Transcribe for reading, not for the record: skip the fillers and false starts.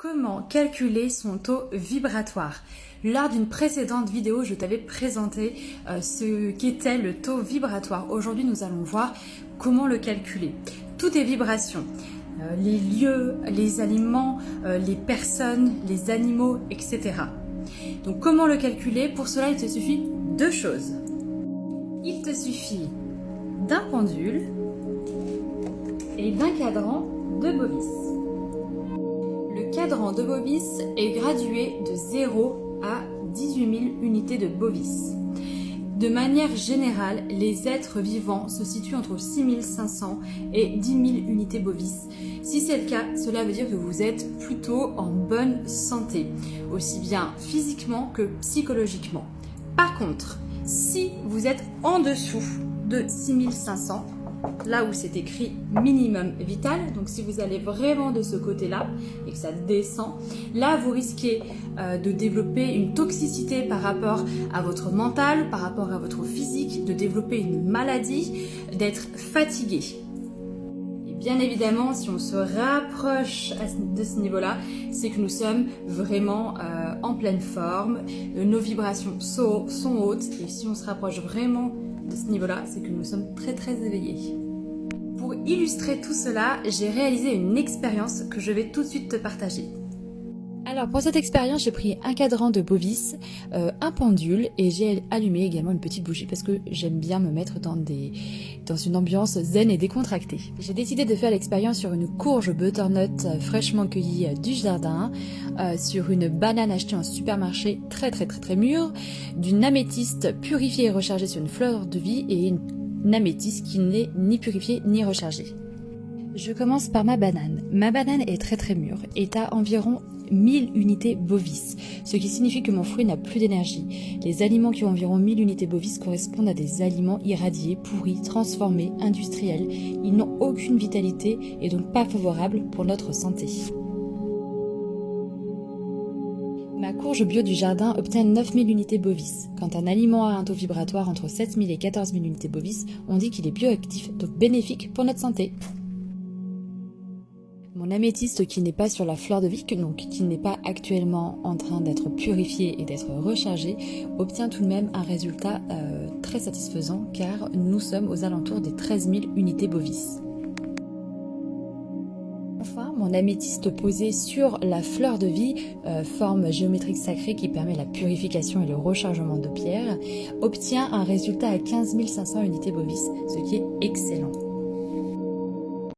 Comment calculer son taux vibratoire? Lors d'une précédente vidéo, je t'avais présenté ce qu'était le taux vibratoire. Aujourd'hui, nous allons voir comment le calculer. Toutes les vibrations, les lieux, les aliments, les personnes, les animaux, etc. Donc comment le calculer? Pour cela, il te suffit deux choses. Il te suffit d'un pendule et d'un cadran de Bovis. Le cadran de Bovis est gradué de 0 à 18 000 unités de Bovis. De manière générale, les êtres vivants se situent entre 6 500 et 10 000 unités Bovis. Si c'est le cas, cela veut dire que vous êtes plutôt en bonne santé, aussi bien physiquement que psychologiquement. Par contre, si vous êtes en dessous de 6 500, là où c'est écrit minimum vital, donc si vous allez vraiment de ce côté-là et que ça descend, là vous risquez de développer une toxicité par rapport à votre mental, par rapport à votre physique, de développer une maladie, d'être fatigué. Et bien évidemment, si on se rapproche de ce niveau-là, c'est que nous sommes vraiment en pleine forme, nos vibrations sont hautes, et si on se rapproche vraiment de ce niveau-là, c'est que nous sommes très éveillés. Pour illustrer tout cela, j'ai réalisé une expérience que je vais tout de suite te partager. Alors pour cette expérience, j'ai pris un cadran de Bovis, un pendule et j'ai allumé également une petite bougie parce que j'aime bien me mettre dans une ambiance zen et décontractée. J'ai décidé de faire l'expérience sur une courge butternut fraîchement cueillie du jardin, sur une banane achetée en supermarché très mûre, d'une améthyste purifiée et rechargée sur une fleur de vie et une améthyste qui n'est ni purifiée ni rechargée. Je commence par ma banane. Ma banane est très mûre, est à environ 1000 unités Bovis, ce qui signifie que mon fruit n'a plus d'énergie. Les aliments qui ont environ 1000 unités Bovis correspondent à des aliments irradiés, pourris, transformés, industriels. Ils n'ont aucune vitalité et donc pas favorables pour notre santé. Ma courge bio du jardin obtient 9000 unités Bovis. Quand un aliment a un taux vibratoire entre 7000 et 14 000 unités Bovis, on dit qu'il est bioactif, donc bénéfique pour notre santé. Mon améthyste qui n'est pas sur la fleur de vie, donc qui n'est pas actuellement en train d'être purifié et d'être rechargé, obtient tout de même un résultat très satisfaisant car nous sommes aux alentours des 13 000 unités Bovis. Enfin, mon améthyste posé sur la fleur de vie, forme géométrique sacrée qui permet la purification et le rechargement de pierre, obtient un résultat à 15 500 unités Bovis, ce qui est excellent.